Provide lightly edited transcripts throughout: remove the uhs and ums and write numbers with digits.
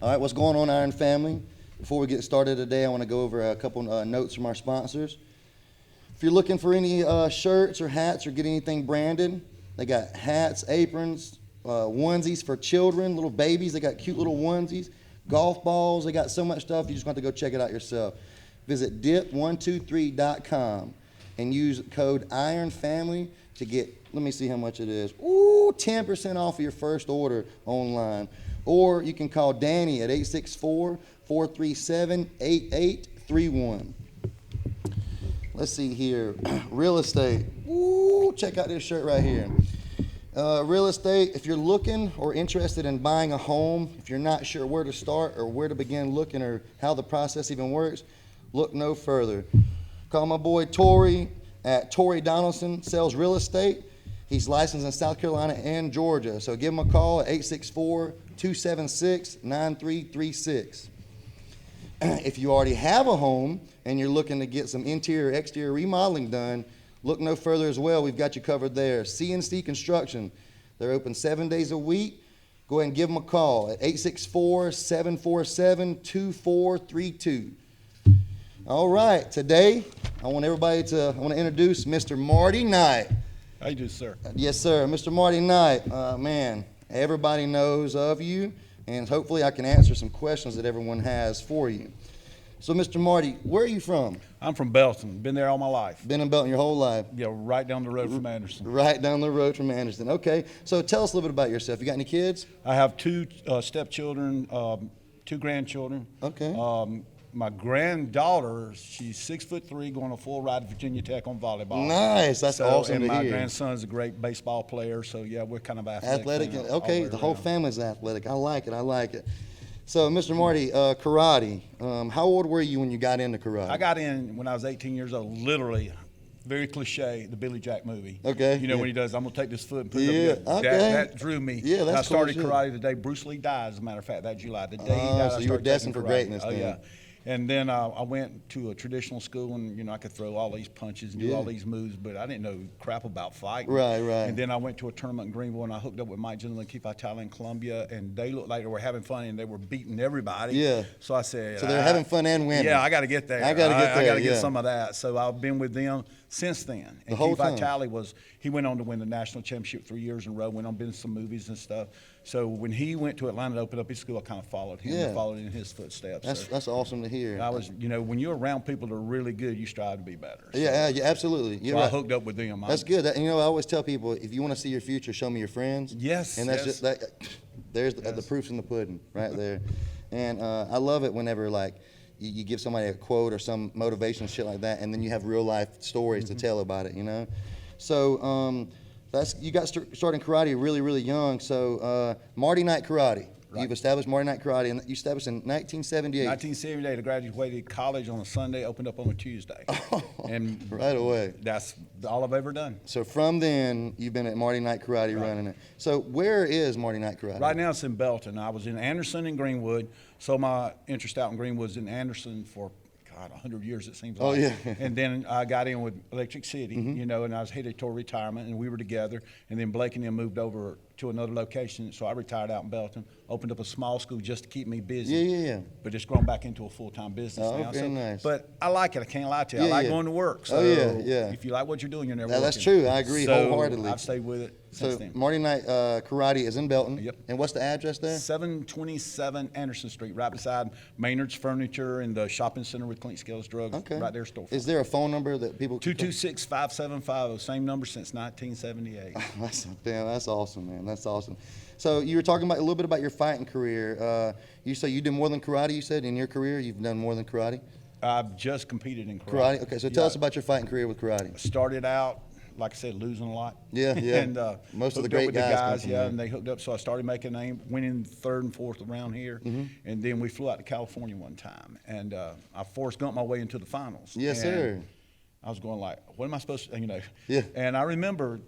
All right, what's going on, Iron Family? Before we get started today, I want to go over a couple notes from our sponsors. If you're looking for any shirts or hats or get anything branded, they got hats, aprons, onesies for children, little babies. They got cute little onesies, golf balls. They got so much stuff. You just want to go check it out yourself. Visit dip123.com and use code IRONFAMILY to get, let me see how much it is. Ooh, 10% off of your first order online. Or you can call Danny at 864-437-8831. Let's see here. Real estate. Ooh, check out this shirt right here. Real estate, if you're looking or interested in buying a home, if you're not sure where to start or where to begin looking or how the process even works, look no further. Call my boy Tori at Tori Donaldson Sells Real Estate. He's licensed in South Carolina and Georgia. So give him a call at 864-276-9336. If you already have a home and you're looking to get some interior, exterior remodeling done, look no further as well. We've got you covered there. CNC Construction. They're open 7 days a week. Go ahead and give them a call at 864-747-2432. All right, today I want to introduce Mr. Marty Knight. How you doing, sir? Yes, sir. Mr. Marty Knight, man, everybody knows of you, and hopefully I can answer some questions that everyone has for you. So, Mr. Marty, where are you from? I'm from Belton. Been there all my life. Been in Belton your whole life? Yeah, right down the road from Anderson. Right down the road from Anderson. Okay. So tell us a little bit about yourself. You got any kids? I have two stepchildren, two grandchildren. Okay. My granddaughter, she's 6'3", going a full ride at Virginia Tech on volleyball. Nice. That's awesome and to my hear. grandson's a great baseball player, so yeah, we're kind of athletic. Okay, the whole family's athletic. I like it. So, Mr. Marty, karate. How old were you when you got into karate? I got in when I was 18 years old, literally. Very cliche, the Billy Jack movie. Okay. You know when he does, I'm going to take this foot and put it up. Okay. That drew me. Yeah, that's I started cool karate the day Bruce Lee died, as a matter of fact, that July. The day he died, so I you were started destined taking for karate. greatness Oh, then. yeah. And then I went to a traditional school, and I could throw all these punches and do all these moves, but I didn't know crap about fighting. Right. And then I went to a tournament in Greenville, and I hooked up with Mike Gentleman, Keith Vitale in Columbia, and they looked like they were having fun, and they were beating everybody. Yeah. So I said, So they're having fun and winning. Yeah, I got to get there. I got to get some of that. So I've been with them since then. And The whole Keith time. Vitale he went on to win the national championship 3 years in a row, went on to some movies and stuff. So when he went to Atlanta to open up his school, I kind of followed him and followed in his footsteps. That's awesome to hear. I was, when you're around people that are really good, you strive to be better. So, Yeah, absolutely. You're I right. hooked up with them. That's good. I always tell people, if you want to see your future, show me your friends. Yes. And that's just that. There's the proof's in the pudding right there. And I love it whenever you give somebody a quote or some motivational shit like that, and then you have real life stories to tell about it. So you got starting karate really, really young. So Marty Knight Karate. Right. You've established Marty Knight Karate, and you established in 1978. 1978, I graduated college on a Sunday, opened up on a Tuesday. And right away. That's all I've ever done. So from then, you've been at Marty Knight Karate running it. So where is Marty Knight Karate? Right now it's in Belton. I was in Anderson and Greenwood. So my interest out in Greenwood was in Anderson for 100 years it seems like. Oh, yeah. And then I got in with Electric City, and I was headed toward retirement, and we were together. And then Blake and them moved over to another location, so I retired out in Belton, opened up a small school just to keep me busy. Yeah. But it's grown back into a full-time business now. Very nice. But I like it. I can't lie to you. I like going to work. So yeah. if you like what you're doing, you're never working. That's true. I agree wholeheartedly. I've stayed with it since then. Marty Knight Karate is in Belton. Yep. And what's the address there? 727 Anderson Street, right beside Maynard's Furniture and the shopping center with Clint Scales Drugs. Okay. Right there, storefront. Is there a phone number that people? 226-5750, same number since 1978. That's awesome, man. That's awesome. So you were talking a little bit about your fighting career. You say you did more than karate. You said in your career you've done more than karate. I've just competed in karate. Karate. Okay, so tell us about your fighting career with karate. Started out, like I said, losing a lot. Yeah. And most of the hooked great up with the guys, come from and they hooked up. So I started making a name, winning third and fourth around here, and then we flew out to California one time, and I Forrest Gumped my way into the finals. Yes, sir. I was going like, what am I supposed to, Yeah. And I remember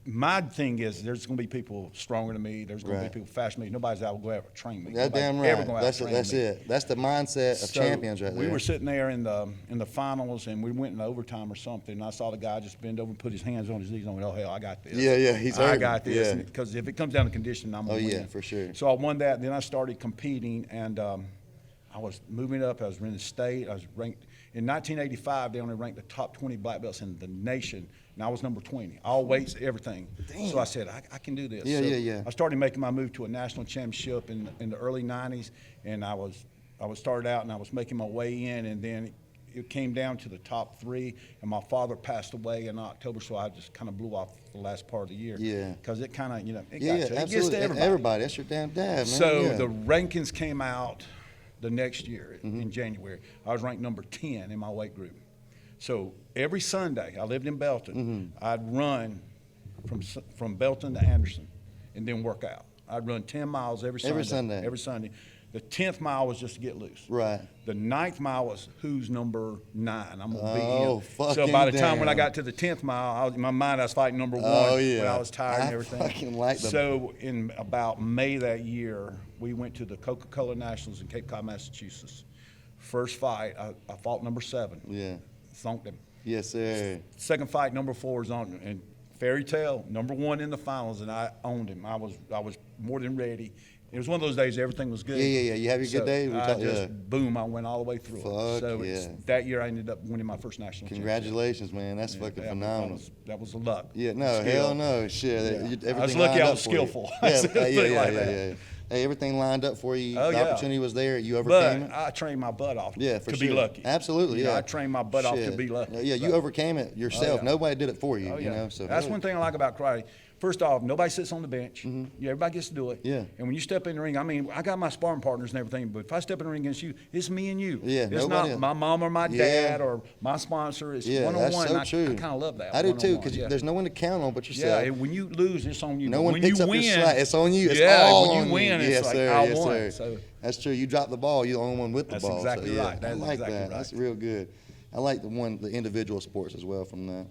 my thing is there's going to be people stronger than me. There's going to Right. be people faster than me. Nobody's out going to train me. That's Nobody's damn ever right. gonna That's out-train that's me. it. That's the mindset of So champions right there. we were sitting there in the finals, and we went in overtime or something. And I saw the guy just bend over and put his hands on his knees. And I went, "Oh hell, I got this." Yeah, he's I hurting. got this. Yeah. Because if it comes down to condition, I'm gonna Oh, yeah, win. for sure. So I won that. Then I started competing, and I was moving up. I was in the state. I was ranked in 1985. They only ranked the top 20 black belts in the nation. And I was number 20, all weights, everything. Damn. So I said, I can do this. Yeah, So yeah. I started making my move to a national championship in the early 90s, and I was started out and I was making my way in, and then it came down to the top 3, and my father passed away in October, so I just kind of blew off the last part of the year. Yeah. Because it kind of, it Yeah, got to, it absolutely. gets to everybody. That's your damn dad, man. So yeah. the rankings came out the next year in January. I was ranked number 10 in my weight group. So every Sunday, I lived in Belton. I'd run from Belton to Anderson and then work out. I'd run 10 miles every Sunday. Every Sunday. The 10th mile was just to get loose. Right. The 9th mile was who's number 9. I'm going to beat Oh, him. fucking So by the time when I damn. got to the 10th mile, in my mind I was fighting number 1 Oh, when yeah. I was tired and I everything. fucking like them. So in about May that year, we went to the Coca-Cola Nationals in Cape Cod, Massachusetts. First fight, I fought number 7. Yeah. Thunked him. Yes, sir. Second fight, number 4 is on, and Fairy Tale, number 1 in the finals, and I owned him. I was more than ready. It was one of those days everything was good. Yeah. You have your good day? We I talk- just yeah. boom, I went all the way through Fuck it. So yeah. that year I ended up winning my first national Congratulations, man. That's championship. fucking Yeah, phenomenal. That was luck. Yeah, no, Skill. hell no. Shit. Yeah. Everything I was lucky lined I up was for you. skillful. Yeah, Let's put it like that. yeah. Hey, everything lined up for you. Oh, The yeah. opportunity was there. You overcame But it. I trained my butt off Yeah, for to sure. be lucky. Absolutely, You know, yeah. I trained my butt off to Shit. be lucky. Yeah, you So- overcame it yourself. yeah. Nobody did it for you, Oh, you yeah. know. So that's one thing I like about karate. First off, nobody sits on the bench. Yeah, everybody gets to do it. Yeah. And when you step in the ring, I mean, I got my sparring partners and everything, but if I step in the ring against you, it's me and you. Yeah, It's nobody not else. my mom or my Yeah. dad or my sponsor. It's Yeah, one-on-one. that's so I true. kind of love that. I do too, one-on-one, because yeah. there's no one to count on but Yeah, yourself. and when you lose, it's on you. No But one when picks you up win, your slack. It's on you. It's yeah, all when on you win, you. it's Yes, like, sir. I Yes, won. sir. So That's true. You drop the ball, you're the only one with the That's ball. exactly so, yeah, right. That I is like exactly that. right. That's real good. I like the individual sports as well from that.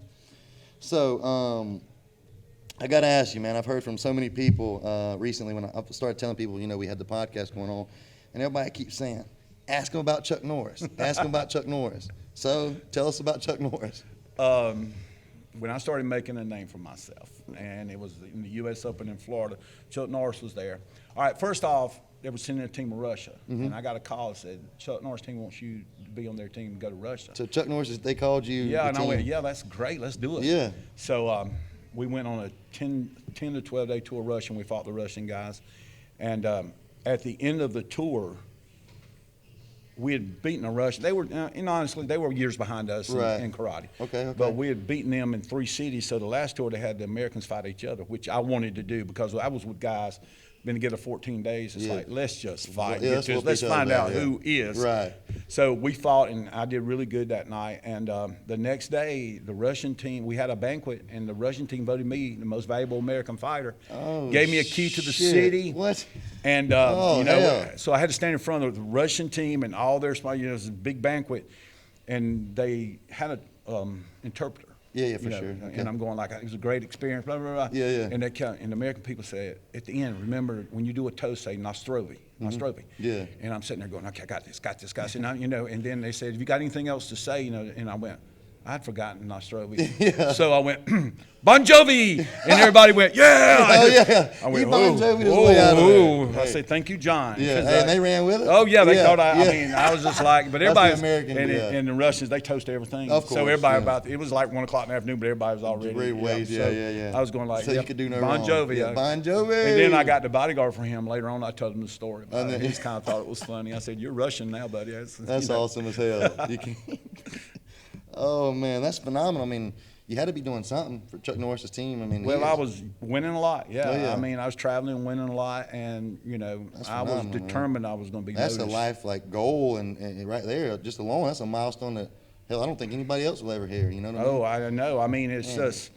So, I got to ask you, man, I've heard from so many people recently when I started telling people, we had the podcast going on, and everybody keeps saying, ask them about Chuck Norris. Ask them about Chuck Norris. So tell us about Chuck Norris. When I started making a name for myself, and it was in the U.S. Open in Florida, Chuck Norris was there. All right, first off, they were sending a team to Russia, and I got a call that said, Chuck Norris team wants you to be on their team and go to Russia. So Chuck Norris, they called you. Yeah, the and I team. went, yeah, that's great, let's do it. Yeah. So we went on a 10 to 12 day tour Russia, and we fought the Russian guys. And at the end of the tour, we had beaten the Russians. They were, and honestly, they were years behind us Right. in karate. Okay. But we had beaten them in 3 cities. So the last tour, they had the Americans fight each other, which I wanted to do because I was with guys, been together 14 days. It's Yeah. like, let's just fight. Yeah, let's whoop let's each other find back, out yeah. who is. Right. So we fought, and I did really good that night. And the next day, the Russian team, we had a banquet, and the Russian team voted me the most valuable American fighter. Oh, Gave me a key to the shit. city. What? And, Oh, hell. so I had to stand in front of the Russian team and all their, it was a big banquet, and they had an interpreter. Yeah, for sure. Okay. And I'm going like, it was a great experience, blah, blah, blah. Yeah. And and the American people said, at the end, remember, when you do a toast, say, Nostrovi. Yeah. And I'm sitting there going, okay, I got this, guys. And, and then they said, have you got anything else to say? And I went, I'd forgotten Nostrovi. Yeah. So I went, Bon Jovi! And everybody went, yeah! Oh, yeah. I went, You Bon Jovi this whoa, way out of there. whoa. I Hey. said, thank you, John. Yeah, 'Cause, and they ran with it? Oh, yeah, they thought yeah. I mean, I was just like, but That's everybody, the American, yeah. and the Russians, they toast everything. Of So course, everybody yeah. it was like 1 o'clock in the afternoon, but everybody was already. Great ways, So yeah. I was going like, So you yep, could do no Bon wrong. Jovi. Yeah, Bon Jovi. And then I got the bodyguard for him later on. I told him the story. And then- He just kind of thought it was funny. I said, you're Russian now, buddy. That's awesome as hell. You can... Oh, man, that's phenomenal. I mean, you had to be doing something for Chuck Norris's team. I mean, Well, I was winning a lot. Yeah. Oh, yeah. I mean, I was traveling and winning a lot, and That's I was phenomenal, man. determined I was going to be That's noticed. a life goal, and right there, just alone, that's a milestone that hell, I don't think anybody else will ever hear. You know what I mean? Oh, I know. I mean, it's just.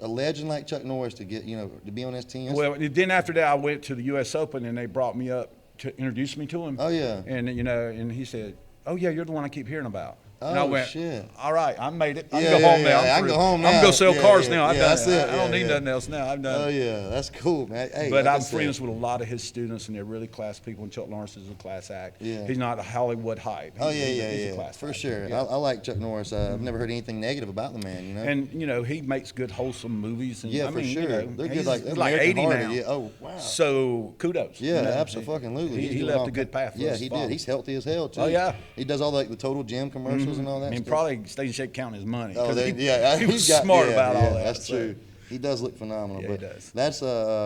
A legend like Chuck Norris to get to be on his team. that's- Well, then after that, I went to the U.S. Open, and they brought me up to introduce me to him. Oh, yeah. And and he said, "Oh yeah, you're the one I keep hearing about." And I went, shit. all right, I made it. I Yeah, can go home yeah, now. yeah. I can go home now. I'm going to go sell cars now. I've done that's it. I don't need nothing else now. I've done Oh, it. yeah, that's cool, man. Hey, But like I I'm said, friends with a lot of his students, and they're really class people, and Chuck Lawrence is a class act. Yeah. He's not a Hollywood hype. Oh, yeah, He's a yeah. class For act. sure. Yeah. I like Chuck Norris. I've never heard anything negative about the man, you know? And, you know, he makes good, wholesome movies. And, Yeah, I for mean, sure. You know, They're good, he's like like American 80 Hardy. now. Yeah. Oh, wow. So kudos. Yeah, you know. absolutely. He left a good path for Yeah, us he to follow. did. He's healthy as hell, too. Oh, yeah. He does all like the Total Gym commercials and all that I mean, stuff. probably Stage and Shake counting his money. Oh, 'cause he he's was got, smart about all that. That's so. true. He does look phenomenal. Yeah, but he does. That's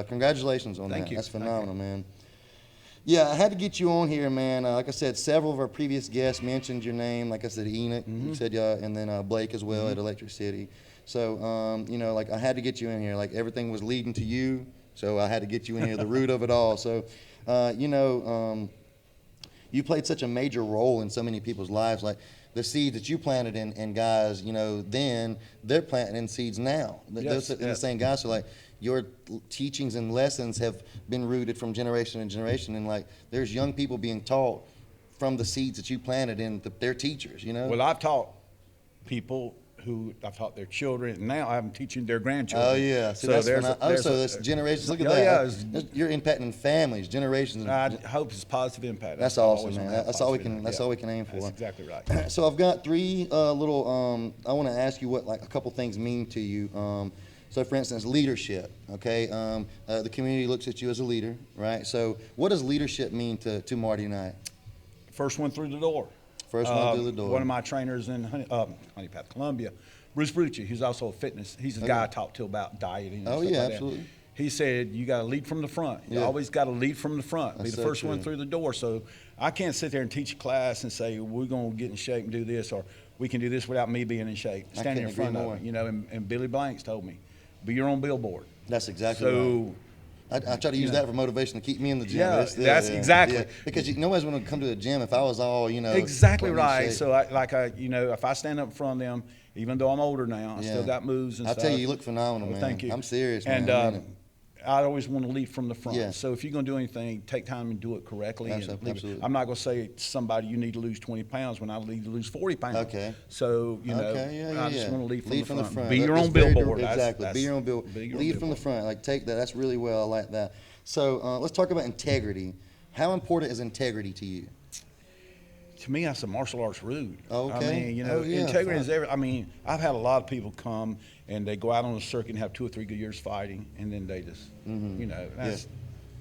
congratulations on Thank that. you. That's Thank phenomenal, man. Yeah, I had to get you on here, man. Like I said, several of our previous guests mentioned your name. Like I said, Enoch, you said, and then Blake as well at Electric City. So, you know, like I had to get you in here. Like everything was leading to you, so I had to get you in here, the root of it all. So, you know, you played such a major role in so many people's lives. Like the seeds that you planted in guys, you know, then they're planting in seeds now. Yes, They're the yes. same guys. So like your teachings and lessons have been rooted from generation to generation, and like there's young people being taught from the seeds that you planted in their teachers. You know. Well, I've taught people who I've taught their children, and now I'm teaching their grandchildren. Oh yeah, see, so that's there's so that's generations. Look at Oh, that. yeah, You're impacting families, generations. I hope it's positive impact. That's awesome, man. That's all we can. That's all we can aim for. That's exactly right. So I've got three little. I want to ask you what like a couple things mean to you. So for instance, leadership. Okay, the community looks at you as a leader, right? So what does leadership mean to Marty Knight? First one through the door. First one through the door. One of my trainers in Honey Path, Columbia, Bruce Brucci, who's also a fitness. He's the guy I talked to about dieting. And Oh stuff yeah, like absolutely. That. He said you got to lead from the front. You Yeah. always got to lead from the front. That's Be the so first one true. through the door. So I can't sit there and teach a class and say we're going to get in shape and do this, or we can do this without me being in shape. Standing in couldn't front agree of more. it, you know. And Billy Blanks told me, be your own billboard. That's exactly So. right. I try to use that for motivation to keep me in the gym. Yeah, that's exactly. Yeah. Because nobody's going to come to the gym if I was all, you know. Exactly putting in right. shape. So you know, if I stand up in front of them, even though I'm older now, I Yeah. still got moves and I stuff. tell you look phenomenal, man. Thank you. I'm serious, and, man. I mean it. I always want to lead from the front. Yeah. So if you're going to do anything, take time and do it correctly. And Absolutely. leave it. I'm not going to say to somebody you need to lose 20 pounds when I need to lose 40 pounds. Okay. So, you know, Okay, yeah, I just want to lead from the front. That- Be your that's own very billboard. Exactly. Be your own billboard. Lead from the front. Like take that. That's really well. I like that. So let's talk about integrity. How important is integrity to you? To me, that's a martial arts root. Okay. I mean, you know, Oh, yeah, integrity fine. is every. I mean, I've had a lot of people come and they go out on the circuit and have 2 or 3 good years fighting, and then they just, you know, that's,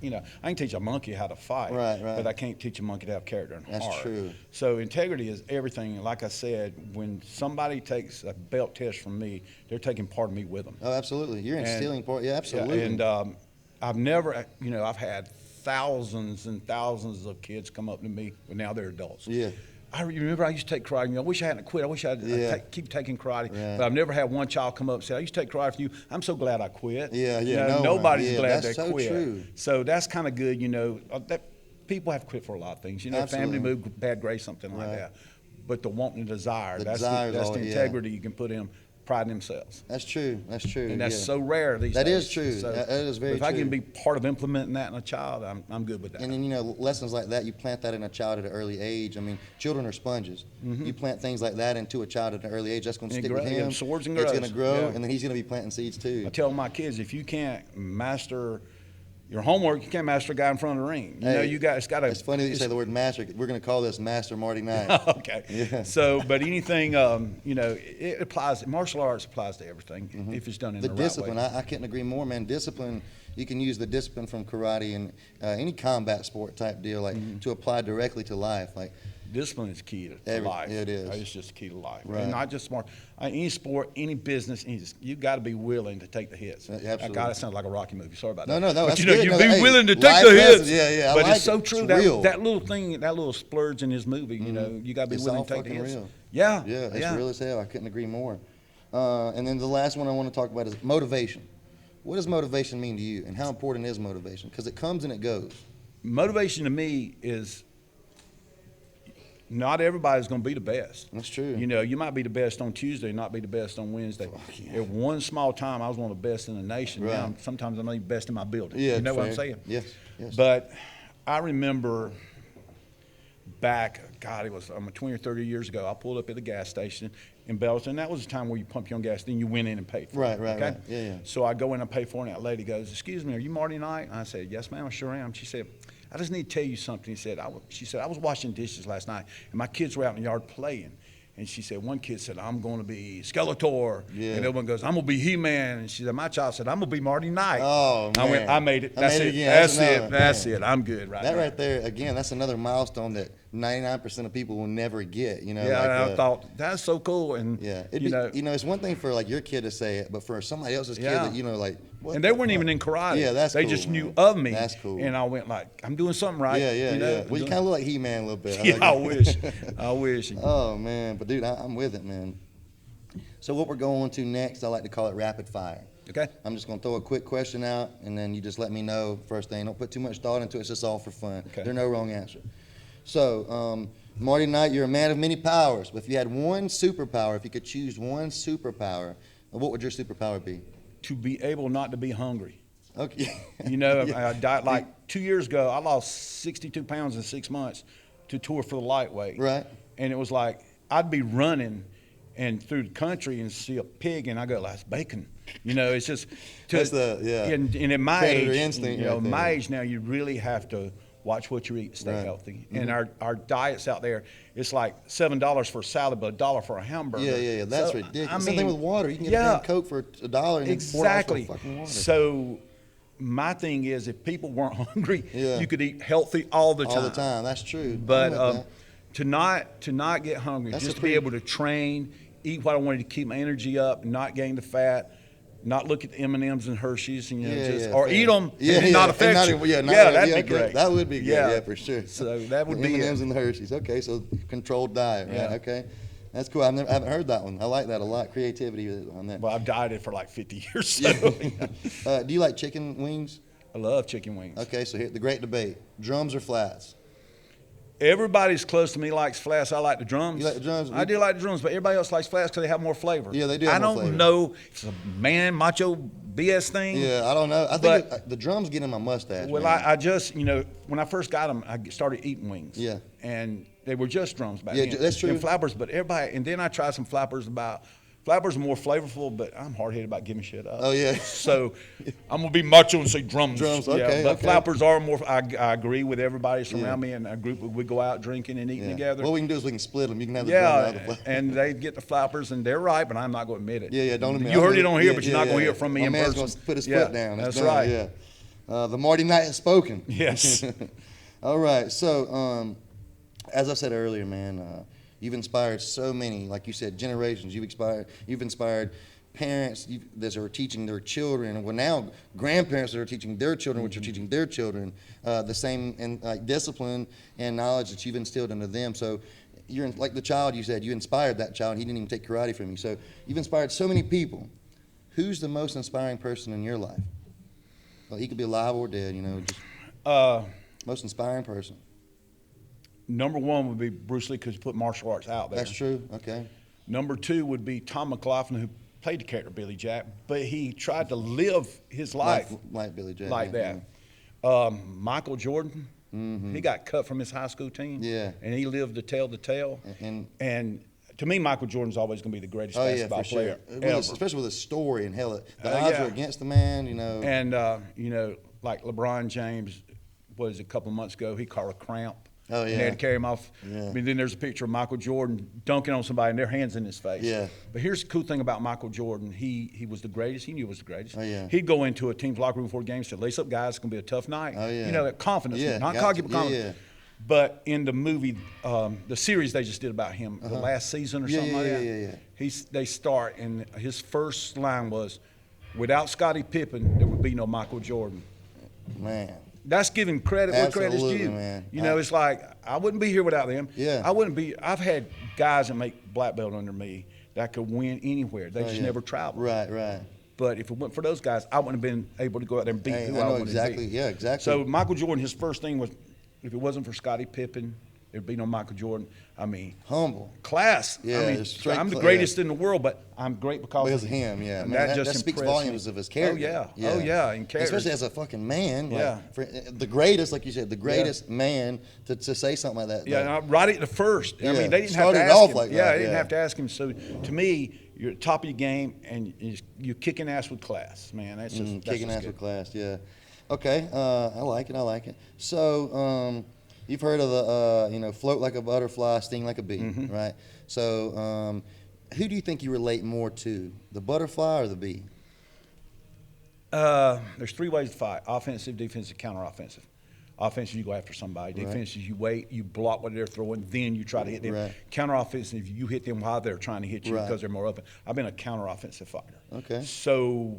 you know, I can teach a monkey how to fight, Right, right. but I can't teach a monkey to have character and That's heart. true. So integrity is everything. Like I said, when somebody takes a belt test from me, they're taking part of me with them. Oh, absolutely. You're And- instilling part. Yeah, absolutely. Yeah, and I've never, you know, I've had thousands and thousands of kids come up to me, but now they're adults. Yeah. I remember I used to take karate. You know, I wish I hadn't quit. I wish I'd keep taking karate. Right. But I've never had one child come up and say, I used to take karate from you. I'm so glad I quit. Yeah, You yeah, know, no one. nobody's Yeah, glad that's they so quit. true. So that's kind of good, you know. That people have to quit for a lot of things. You know, Absolutely. family move, bad grace, something like Right. that. But the want and desire, that's desire is the all- yeah. integrity you can put in, pride in themselves. That's true. That's true. And that's yeah. so rare these That days. is true. So That is very if I true. can be part of implementing that in a child, I'm good with that. And then, you know, lessons like that, you plant that in a child at an early age. I mean, children are sponges. You plant things like that into a child at an early age, that's going to And it stick with grows, him. absorbs and It's grows. going to grow, Yeah. and then he's going to be planting seeds too. I tell my kids, if you can't master your homework, you can't master a guy in front of the ring. You know, Hey, you got it's got to. It's funny that you say the word master. We're going to call this Master Marty Knight. Okay. Yeah. So, but anything, you know, it applies. Martial arts applies to everything if it's done in The the discipline, right way. I couldn't agree more, man. Discipline, you can use the discipline from karate and any combat sport type deal, like to apply directly to life. Like, Discipline is key to life. it is. It's just key to life. Right. And not just smart. Any sport, any business, you got to be willing to take the hits. Absolutely. God, that sounds like a Rocky movie. Sorry about No, that. no, But that's you know, good. you No, be hey, willing to take life the hits. lessons. Yeah, I But like it's so it. true. It's That, real. that little thing, that little splurge in his movie, you know, you got to be It's willing all to take the fucking hits. real. Yeah. Yeah, it's real as hell. I couldn't agree more. And then the last one I want to talk about is motivation. What does motivation mean to you, and how important is motivation? Because it comes and it goes. Motivation to me is not everybody's going to be the best. That's true. You know, you might be the best on Tuesday, not be the best on Wednesday. yeah. At one small time, I was one of the best in the nation. Right. Now, sometimes I'm not even best in my building. Yeah, you know what I'm fair. saying? Yes, yes. But I remember back, God, it was 20 or 30 years ago. I pulled up at the gas station in Belton. That was the time where you pump your own gas, then you went in and paid for it. Right. Yeah. So I go in and pay for it, and that lady goes, "Excuse me, are you Marty Knight?" And I said, "Yes, ma'am, I sure am." She said, "I just need to tell you something." She said, "I was washing dishes last night, and my kids were out in the yard playing." And she said, one kid said, "I'm going to be Skeletor." Yeah. And the other one goes, "I'm going to be He-Man." And she said, my child said, "I'm going to be Marty Knight." Oh, man. I went, I made it. I That's made it it. again. That's it. I'm good right That now. right there, again, that's another milestone that 99% of people will never get, you know. Yeah, like, and I thought, that's so cool. And, yeah, you know. it's one thing for like your kid to say it, but for somebody else's kid Yeah. that, you know, like, what And they the weren't fuck? even in karate. Yeah, that's They cool, just man. knew of me. That's cool. And I went like, I'm doing something right. Yeah. You know? Well, you kind of look like He-Man a little bit. Yeah, like I it. wish. Oh, man. But, dude, I'm with it, man. So what we're going to next, I like to call it rapid fire. Okay. I'm just going to throw a quick question out, and then you just let me know first thing. Don't put too much thought into it. It's just all for fun. Okay. There's no wrong answer. So, Marty Knight, you're a man of many powers. But if you had one superpower, if you could choose one superpower, what would your superpower be? To be able not to be hungry. Okay. You know, Yeah. I died like 2 years ago. I lost 62 pounds in 6 months to tour for the lightweight. Right. And it was like I'd be running and through the country and see a pig, and I go, "That's bacon." You know, it's just. That's the, yeah. And at my Predator age, instinct you know, right there. my age now, you really have to watch what you eat, stay Right. healthy. And our diets out there, it's like $7 for a salad, but $1 for a hamburger. Yeah. That's So, ridiculous. I Same thing mean, with water. You can get yeah. a damn Coke for $1 and Exactly. $4 for fucking water. So my thing is, if people weren't hungry, Yeah. you could eat healthy all the time. All the time. That's true. But I'm with that. to not get hungry, That's just a to be pretty- able to train, eat what I wanted to keep my energy up, not gain the fat, not look at the M&Ms and Hershey's, and or fair. eat them Yeah, and not and affect not you. even- That'd yeah, be great. That would be good, yeah, for sure. So that would The be M&Ms it. and the Hershey's. Okay, so controlled diet, right? Yeah. Okay, that's cool. I haven't heard that one. I like that a lot. Creativity on that. Well, I've dieted for like 50 years, so Do you like chicken wings? I love chicken wings. Okay, so here the great debate: drums or flats? Everybody's close to me likes flats. I like the drums. You like the drums? I do like the drums, but everybody else likes flats because they have more flavor. Yeah, they do have I more don't flavor. know if it's a man macho BS thing. Yeah, I don't know. I But- think the drums get in my mustache. Well, man. I just, you know, when I first got them, I started eating wings. Yeah. And they were just drums back Yeah, then. that's true. And flappers, but everybody, and then I tried some flappers flappers are more flavorful, but I'm hard-headed about giving shit up. Oh, yeah. So I'm going to be macho and say drums. Drums, Yeah, okay, but okay. flappers are more, I agree with everybody surround me, and a group, we go out drinking and eating Yeah. together. What we can do is we can split them. You can have the drum Yeah, and the flats. and they get the flappers, and they're right, but I'm not going to admit it. Yeah, don't admit. You heard I'm it on gonna- here, yeah, but you're yeah, not going to yeah. hear it from me My in man's person. gonna put his Yeah, foot down. That's done, right. Yeah. The Marty Knight has spoken. Yes. All right. So, as I said earlier, man, you've inspired so many, like you said, generations. You've inspired parents that are teaching their children, well, now grandparents that are teaching their children, which are teaching their children the same and like discipline and knowledge that you've instilled into them. So, you're like the child you said, you inspired that child. He didn't even take karate from you. So, you've inspired so many people. Who's the most inspiring person in your life? Well, he could be alive or dead. You know, just most inspiring person. Number one would be Bruce Lee because he put martial arts out there. That's true. Okay. Number two would be Tom McLaughlin, who played the character Billy Jack, but he tried to live his life Like Billy Jack. like yeah, that. Michael Jordan, he got cut from his high school team, Yeah. and he lived to tell the tale. And To me, Michael Jordan's always going to be the greatest oh yeah, basketball for sure. player ever. Especially with his story and hell, the odds yeah. are against the man. You know. And you know, like LeBron James was a couple of months ago, he caught a cramp. Oh, And yeah. they had to carry him off. Yeah. I mean, then there's a picture of Michael Jordan dunking on somebody and their hands in his face. Yeah. But here's the cool thing about Michael Jordan. He was the greatest. He knew he was the greatest. Oh, yeah. He'd go into a team's locker room before the game and say, "Lace up, guys. It's going to be a tough night." Oh, yeah. You know, that confidence. Yeah, Not got cocky, to. but confidence. Yeah. But in the movie, the series they just did about him, the last season or Yeah, something yeah, like yeah, that. yeah. They start, and his first line was, "Without Scottie Pippen, there would be no Michael Jordan." Man. That's giving credit where credit's Absolutely, due. man. You know, it's like I wouldn't be here without them. Yeah. I wouldn't be. I've had guys that make black belt under me that could win anywhere. They just yeah. never traveled. Right. But if it weren't for those guys, I wouldn't have been able to go out there and beat Hey, who I I know wanted exactly. to beat. Yeah, exactly. So Michael Jordan, his first thing was, if it wasn't for Scottie Pippen, There'd be no Michael Jordan. I mean, Humble. class. Yeah, I mean, straight I'm the cla- greatest in the world, but I'm great because Of him, yeah. And Man, that just speaks impressed volumes me. of his character. Oh yeah, and character. Especially as a fucking man. Yeah. Like, for the greatest, like you said, the greatest man to say something like that. Yeah, like, and right at the first. I Yeah, mean, they didn't have started to it ask off him. like Yeah, that, they didn't yeah. have to ask him. So to me, you're at the top of your game, and you're kicking ass with class, man. That's just that's kicking just ass good. with class, yeah. Okay, I like it. So, you've heard of the, float like a butterfly, sting like a bee, Mm-hmm. right? So, who do you think you relate more to, the butterfly or the bee? There's three ways to fight: offensive, defensive, counter-offensive. Offensive, you go after somebody. Right. Defensive, you wait, you block what they're throwing, then you try to hit them. Right. Counter-offensive, you hit them while they're trying to hit you Right. because they're more open. I've been a counter-offensive fighter. Okay. So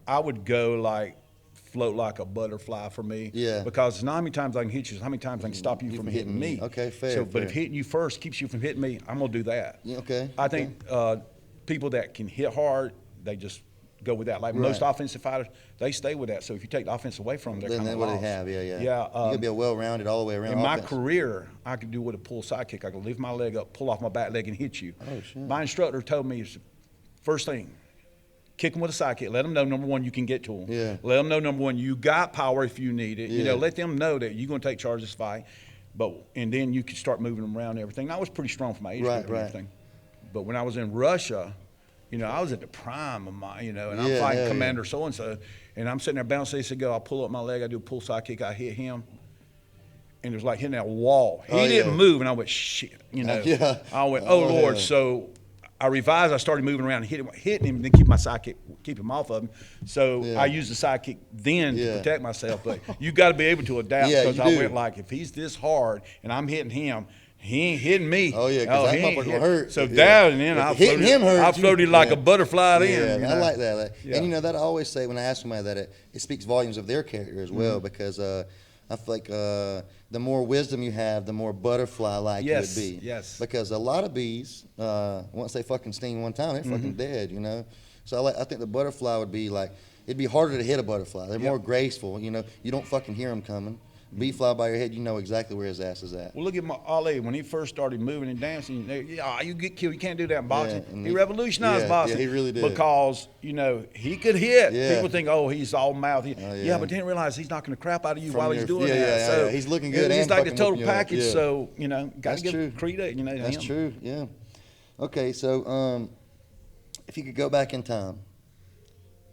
I would go like float like a butterfly for me. Yeah. Because it's not how many times I can hit you, it's how many times I can stop you from hitting me. Okay, fair, So, but if fair. hitting you first keeps you from hitting me, I'm gonna do that. Yeah, okay, I okay. think people that can hit hard, they just go with that. Like most Right. offensive fighters, they stay with that. So if you take the offense away from them, they're Then kind that's of what lost. they have, yeah. Yeah. You could be a well-rounded all the way around In my offense. career, I could do with a pull side kick. I could lift my leg up, pull off my back leg, and hit you. Oh, shit. My instructor told me, first thing, kick them with a side kick. Let them know, number one, you can get to them. Yeah. Let them know, number one, you got power if you need it. Yeah. Let them know that you're going to take charge of this fight. And then you can start moving them around and everything. And I was pretty strong for my age Right, group and right. everything. But when I was in Russia, I was at the prime of my, and I'm Yeah, fighting yeah, Commander so-and-so, and I'm sitting there bouncing. They said, go, I'll pull up my leg, I do a pull side kick, I hit him. And it was like hitting that wall. He Oh, didn't yeah. move, and I went, shit, Yeah. I went, Oh, Lord. yeah. So I revised, I started moving around and hitting him, and then keep my side kick, keep him off of him. So Yeah. I used the side kick then Yeah. to protect myself. But you got to be able to adapt, Yeah, because you I do. went like, if he's this hard and I'm hitting him, he ain't hitting me. Oh, yeah, 'cause that he ain't motherfucker will hit- hurt. So Yeah. that, and then If I hitting floated, him hurts, I floated like yeah. a butterfly then. Yeah, I like that. Yeah. And that I always say when I ask somebody that, it speaks volumes of their character as well, because I feel like the more wisdom you have, the more butterfly-like Yes, you would be. yes. Because a lot of bees, once they fucking sting one time, they're fucking dead, So I think the butterfly would be like, it'd be harder to hit a butterfly. They're more graceful, you don't fucking hear them coming. Bee fly by your head, you know exactly where his ass is at. Well, look at Ali. When he first started moving and dancing, you get killed. You can't do that in boxing. and He revolutionized boxing. Yeah, he really did. Because, he could hit. Yeah. People think, he's all mouth. yeah. But didn't realize he's knocking the crap out of you From while he's your- doing yeah, that. yeah, So yeah. He's looking good He's and like the fucking total whooping you up. package. Yeah. So, got That's to true. give credit, to That's him. true, yeah. Okay, so if you could go back in time,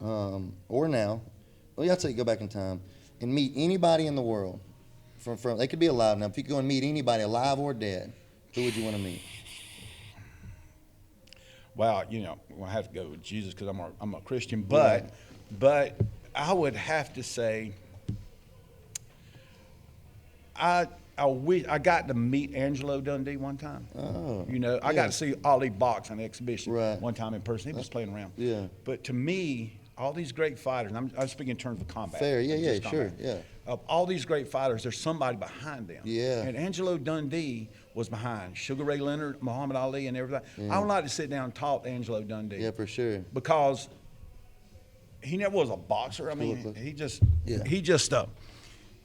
or now, I'll tell you go back in time and meet anybody in the world, from they could be alive now. If you could go and meet anybody alive or dead, who would you want to meet? Well, I have to go with Jesus because I'm a Christian. But I would have to say, I got to meet Angelo Dundee one time. Oh, I got to see Ali box on an exhibition Right. one time in person. He was playing around. Yeah. But to me, all these great fighters, and I'm speaking in terms of combat. Fair, yeah, not yeah, just sure, combat. yeah. Of all these great fighters, there's somebody behind them. Yeah. And Angelo Dundee was behind Sugar Ray Leonard, Muhammad Ali, and everything. I would like to sit down and talk to Angelo Dundee. Yeah, for sure. Because he never was a boxer. I mean, Look. he just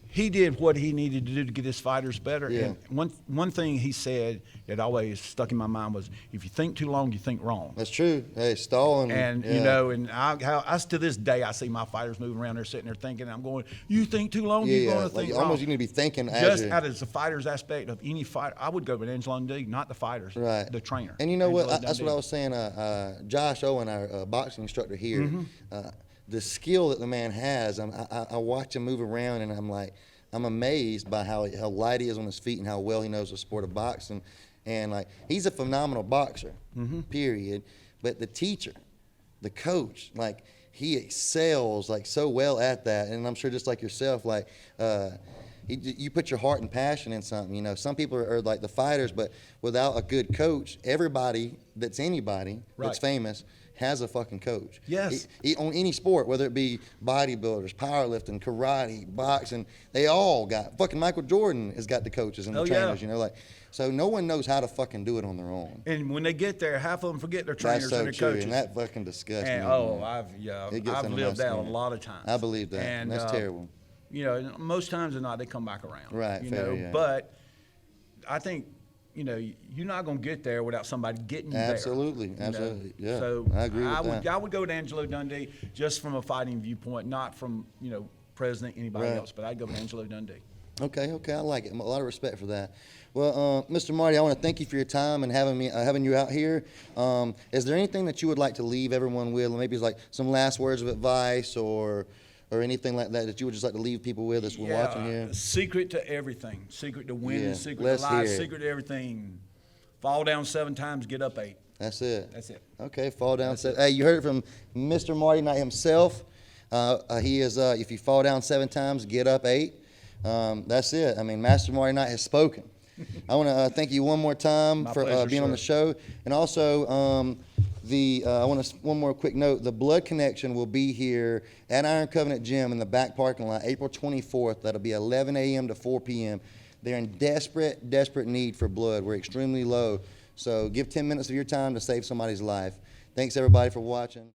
he did what he needed to do to get his fighters better. Yeah. And one thing he said that always stuck in my mind was, if you think too long, you think wrong. That's true. Hey, stalling. And yeah. and I to this day I see my fighters moving around there, sitting there thinking, and I'm going, you think too long, you're going to think wrong. Almost you need to be thinking as Just you're- out of the fighter's aspect of any fighter, I would go with Angelo Dundee, not the fighters, Right. the trainer. And you know what? Angelo That's what Dundee. I was saying. Josh Owen, our boxing instructor here, Mm-hmm. the skill that the man has, I watch him move around, and I'm amazed by how light he is on his feet and how well he knows the sport of boxing. And he's a phenomenal boxer, period. But the teacher, the coach, he excels so well at that. And I'm sure just like yourself, you put your heart and passion in something. Some people are like the fighters, but without a good coach, everybody that's anybody that's Right. famous has a fucking coach. Yes. On any sport, whether it be bodybuilders, powerlifting, karate, boxing, they all got fucking Michael Jordan has got the coaches and the Oh, yeah. trainers. So no one knows how to fucking do it on their own. And when they get there, half of them forget their That's trainers so and their true, coaches. and that fucking disgusts me. And, man. It gets I've under my lived that a skin. lot of times. I believe that. And That's terrible. Most times or not, they come back around. Right, fair, yeah. But I think, you know, you're not going to get there without somebody getting you Absolutely, there. absolutely, yeah. So I agree with that. I would go to Angelo Dundee just from a fighting viewpoint, not from, you know, president, anybody Right. else, but I'd go with Angelo Dundee. Okay, I like it. A lot of respect for that. Well, Mr. Marty, I want to thank you for your time and having you out here. Is there anything that you would like to leave everyone with? Maybe it's like some last words of advice or anything like that that you would just like to leave people with as we're watching here? Secret to everything. Secret to winning, Yeah, secret let's to life, hear it. secret to everything. Fall down 7 times, get up 8. That's it. That's it. Okay, fall down. Hey, you heard it from Mr. Marty Knight himself. He is, if you fall down 7 times, get up 8. That's it. I mean, Master Marty Knight has spoken. I want to thank you one more time My for pleasure, being on sir. the show. And also, I want to one more quick note. The Blood Connection will be here at Iron Covenant Gym in the back parking lot, April 24th. That'll be 11 a.m. to 4 p.m. They're in desperate need for blood. We're extremely low. So give 10 minutes of your time to save somebody's life. Thanks, everybody, for watching.